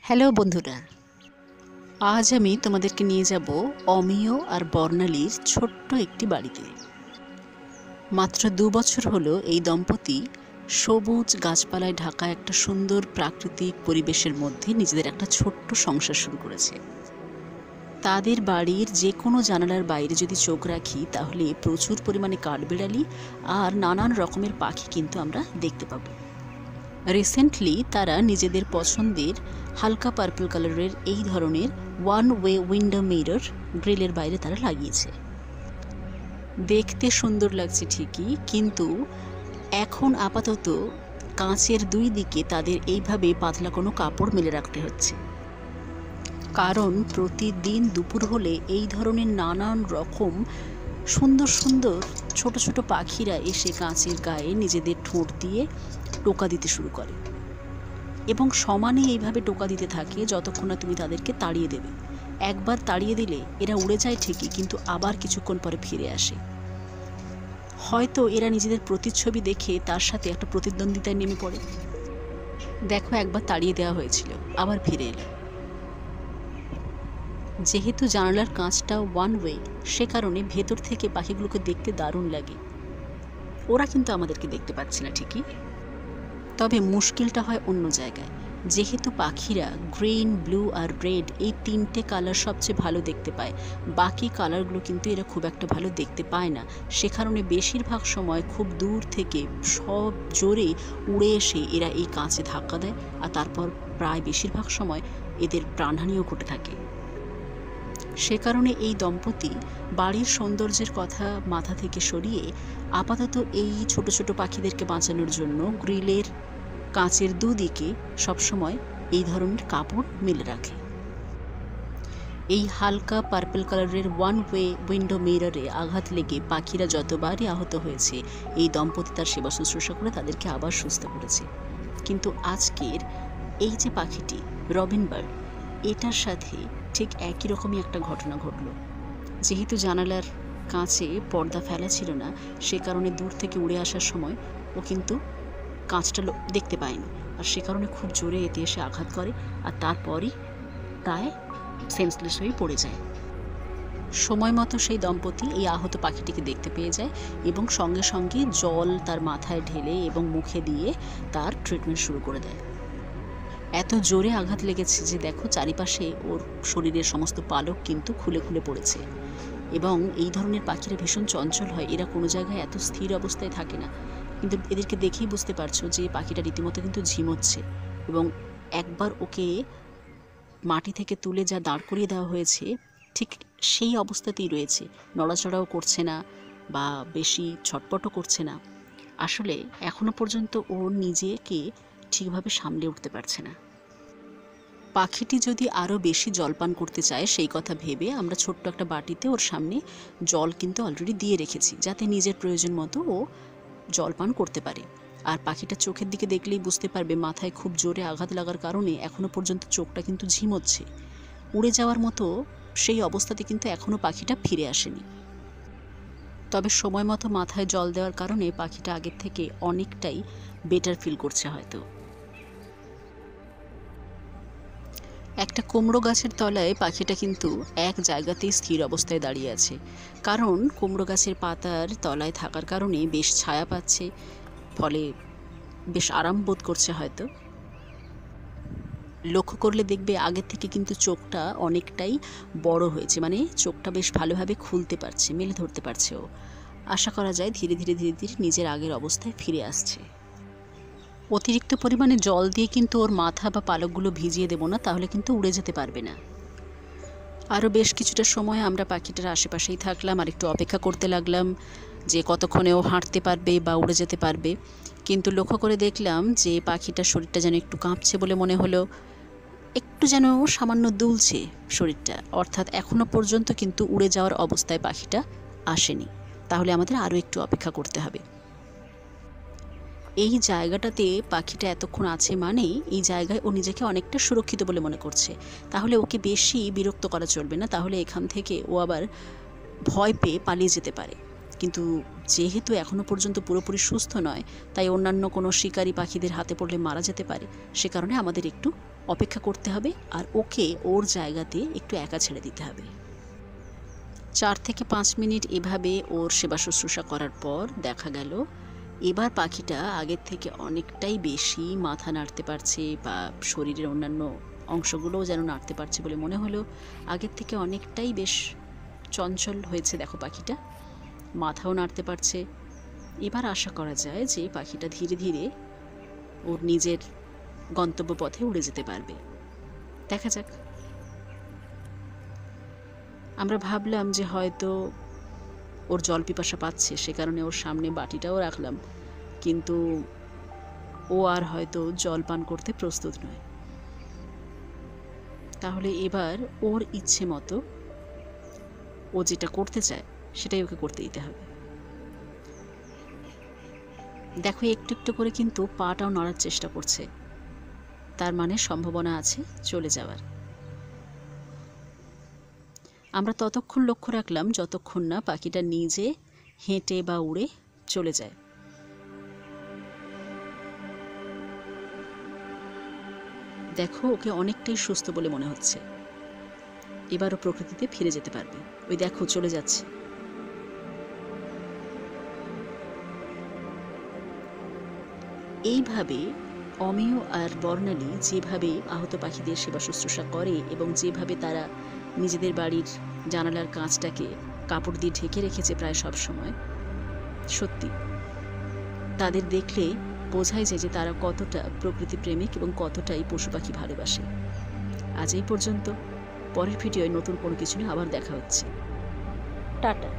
Hello বন্ধুরা, আজ আমি তোমাদেরকে নিয়ে যাব অমিয় আর বর্ণালীর ছোট্ট একটি বাড়িতে। মাত্র 2 বছর হলো এই দম্পতি সবুজ গাছপালায় ঢাকা একটা সুন্দর প্রাকৃতিক পরিবেশের মধ্যে নিজেদের একটা ছোট্ট সংসার শুরু করেছে। তাদের বাড়ির যে কোনো জানালার বাইরে যদি চোখ রাখি তাহলে প্রচুর পরিমাণে কাঠবিড়ালি আর নানান রকমের পাখি কিন্তু আমরা দেখতে পাবো। রিসেন্টলি তারা নিজেদের পছন্দের হালকা পার্পল কালারের এই ধরনের ওয়ান ওয়ে উইন্ডো মিরর গ্রিলের বাইরে তারা লাগিয়েছে। দেখতে সুন্দর লাগছে ঠিকই, কিন্তু এখন আপাতত কাঁচের দুই দিকে তাদের এইভাবে পাতলা কোনো কাপড় মেলে রাখতে হচ্ছে, কারণ প্রতিদিন দুপুর হলে এই ধরনের নানান রকম সুন্দর সুন্দর ছোট ছোট পাখিরা এসে কাঁচের গায়ে নিজেদের ঠোঁট দিয়ে টোকা দিতে শুরু করে এবং সমানে এইভাবে টোকা দিতে থাকে যতক্ষণ না তুমি তাদেরকে তাড়িয়ে দেবে। একবার তাড়িয়ে দিলে এরা উড়ে যায় ঠিকই, কিন্তু আবার কিছুক্ষণ পরে ফিরে আসে। হয়তো এরা নিজেদের প্রতিচ্ছবি দেখে তার সাথে একটা প্রতিদ্বন্দ্বিতায় নেমে পড়ে। দেখো, একবার তাড়িয়ে দেওয়া হয়েছিল, আবার ফিরে এলো। যেহেতু জানালার কাঁচটা ওয়ান ওয়ে, সে কারণে ভেতর থেকে পাখিগুলোকে দেখতে দারুণ লাগে। ওরা কিন্তু আমাদেরকে দেখতে পাচ্ছে না ঠিকই, তবে মুশকিলটা হয় অন্য জায়গায়। যেহেতু পাখিরা গ্রিন, ব্লু আর রেড এই 3টে কালার সবচেয়ে ভালো দেখতে পায়, বাকি কালারগুলো কিন্তু এরা খুব একটা ভালো দেখতে পায় না। সে কারণে বেশিরভাগ সময় খুব দূর থেকে সব জোরে উড়ে এসে এরা এই কাঁচে ধাক্কা দেয়, আর তারপর প্রায় বেশিরভাগ সময় এদের প্রাণহানিও ঘটে থাকে। সে কারণে এই দম্পতি বাড়ির সৌন্দর্যের কথা মাথা থেকে সরিয়ে আপাতত এই ছোট ছোট পাখিদেরকে বাঁচানোর জন্য গ্রিলের কাঁচের দুদিকে সবসময় এই ধরনের কাপড় মেলে রাখে। এই হালকা পার্পল কালারের ওয়ান ওয়ে উইন্ডো মিররে আঘাত লেগে পাখিরা যতবারই আহত হয়েছে, এই দম্পতি তার সেবা শুশ্রূষা করে তাদেরকে আবার সুস্থ করেছে। কিন্তু আজকের এই যে পাখিটি রবিন বার্ড, এটার সাথে ঠিক একই রকমই একটা ঘটনা ঘটল। যেহেতু জানালার কাঁচে পর্দা ফেলা ছিল না, সে কারণে দূর থেকে উড়ে আসার সময় ও কিন্তু কাঁচটা দেখতে পায়নি, আর সে কারণে খুব জোরে এতে এসে আঘাত করে, আর তারপরই প্রায় সেন্সলেস হয়ে পড়ে যায়। সময় মতো সেই দম্পতি এই আহত পাখিটিকে দেখতে পেয়ে যায় এবং সঙ্গে সঙ্গে জল তার মাথায় ঢেলে এবং মুখে দিয়ে তার ট্রিটমেন্ট শুরু করে দেয়। এত জোরে আঘাত লেগেছে যে দেখো, চারিপাশে ওর শরীরের সমস্ত পালক কিন্তু খুলে খুলে পড়েছে। এবং এই ধরনের পাখিরা ভীষণ চঞ্চল হয়, এরা কোনো জায়গায় এত স্থির অবস্থায় থাকে না। কিন্তু এদেরকে দেখেই বুঝতে পারছো যে পাখিটা রীতিমতো কিন্তু ঝিমোচ্ছে, এবং একবার ওকে মাটি থেকে তুলে যা দাঁড় করিয়ে দেওয়া হয়েছে ঠিক সেই অবস্থাতেই রয়েছে, নড়াচড়াও করছে না বা বেশি ছটপটও করছে না। আসলে এখনো পর্যন্ত ও নিজেকে ঠিকভাবে সামলে উঠতে পারছে না। পাখিটি যদি আরও বেশি জলপান করতে চায় সেই কথা ভেবে আমরা ছোট্ট একটা বাটিতে ওর সামনে জল কিন্তু অলরেডি দিয়ে রেখেছি, যাতে নিজের প্রয়োজন মতো ও জলপান করতে পারে। আর পাখিটা চোখের দিকে দেখলেই বুঝতে পারবে মাথায় খুব জোরে আঘাত লাগার কারণে এখনও পর্যন্ত চোখটা কিন্তু ঝিমোচ্ছে। উড়ে যাওয়ার মতো সেই অবস্থাতে কিন্তু এখনও পাখিটা ফিরে আসেনি। তবে সময় মতো মাথায় জল দেওয়ার কারণে পাখিটা আগের থেকে অনেকটাই বেটার ফিল করছে হয়তো। একটা কুমড়ো গাছের তলায় পাখিটা কিন্তু এক জায়গাতেই স্থির অবস্থায় দাঁড়িয়ে আছে, কারণ কুমড়ো গাছের পাতার তলায় থাকার কারণে বেশ ছায়া পাচ্ছে, ফলে বেশ আরাম বোধ করছে হয়তো। লক্ষ্য করলে দেখবে আগের থেকে কিন্তু চোখটা অনেকটাই বড় হয়েছে, মানে চোখটা বেশ ভালোভাবে খুলতে পারছে, মেলে ধরতে পারছে ও। আশা করা যায় ধীরে ধীরে ধীরে ধীরে নিজের আগের অবস্থায় ফিরে আসছে। অতিরিক্ত পরিমাণে জল দিয়ে কিন্তু ওর মাথা বা পালকগুলো ভিজিয়ে দেবো না, তাহলে কিন্তু উড়ে যেতে পারবে না। আরও বেশ কিছুটা সময় আমরা পাখিটার আশেপাশেই থাকলাম আর একটু অপেক্ষা করতে লাগলাম যে কতক্ষণে ও হাঁটতে পারবে বা উড়ে যেতে পারবে। কিন্তু লক্ষ্য করে দেখলাম যে পাখিটার শরীরটা যেন একটু কাঁপছে বলে মনে হলো, একটু যেন সামান্য দুলছে শরীরটা, অর্থাৎ এখনও পর্যন্ত কিন্তু উড়ে যাওয়ার অবস্থায় পাখিটা আসেনি। তাহলে আমাদের আরও একটু অপেক্ষা করতে হবে। এই জায়গাটাতে পাখিটা এতক্ষণ আছে মানে এই জায়গায় ও নিজেকে অনেকটা সুরক্ষিত বলে মনে করছে। তাহলে ওকে বেশি বিরক্ত করা চলবে না, তাহলে এখান থেকে ও আবার ভয় পেয়ে পালিয়ে যেতে পারে। কিন্তু যেহেতু এখনও পর্যন্ত পুরোপুরি সুস্থ নয়, তাই অন্যান্য কোনো শিকারী পাখিদের হাতে পড়লে মারা যেতে পারে, সে কারণে আমাদের একটু অপেক্ষা করতে হবে আর ওকে ওর জায়গাতে একটু একা ছেড়ে দিতে হবে। 4 থেকে 5 মিনিট এভাবে ওর সেবা শুশ্রূষা করার পর দেখা গেল এবার পাখিটা আগের থেকে অনেকটাই বেশি মাথা নাড়তে পারছে বা শরীরের অন্যান্য অংশগুলোও যেন নাড়তে পারছে বলে মনে হলো। আগের থেকে অনেকটাই বেশ চঞ্চল হয়েছে দেখো পাখিটা, মাথাও নাড়তে পারছে। এবার আশা করা যায় যে পাখিটা ধীরে ধীরে ওর নিজের গন্তব্য পথে উড়ে যেতে পারবে। দেখা যাক। আমরা ভাবলাম যে হয়তো ওর জল পিপাসা পাচ্ছে, সে কারণে ওর সামনে বাটিটাও রাখলাম, কিন্তু ও আর হয়তো জল পান করতে প্রস্তুত নয়। তাহলে এবার ওর ইচ্ছে মতো ও যেটা করতে চায় সেটাই ওকে করতে দিতে হবে। দেখো একটু একটু করে কিন্তু পাটাও নড়ার চেষ্টা করছে, তার মানে সম্ভাবনা আছে চলে যাওয়ার। আমরা ততক্ষণ লক্ষ্য রাখলাম যতক্ষণ না পাখিটা নিজে হেঁটে বা উড়ে চলে যায়। দেখো ওকে অনেকটাই সুস্থ বলে মনে হচ্ছে, এবারও প্রকৃতিতে ফিরে যেতে পারবে। ওই দেখো চলে যাচ্ছে। এইভাবে অমিয় আর বর্ণালী যেভাবে আহত পাখিদের সেবা শুশ্রূষা করে এবং যেভাবে তারা নিজেদের বাড়ির জানালার কাঁচটাকে কাপড় দিয়ে ঢেকে রেখেছে প্রায় সব সময়, সত্যি তাদের দেখলে বোঝাই যায় যে তারা কতটা প্রকৃতি প্রেমিক এবং কতটাই পশু পাখি ভালোবাসে। আজ এই পর্যন্ত, পরের ভিডিওয় নতুন কোনো কিছু নিয়ে আবার দেখা হচ্ছে। টাটা।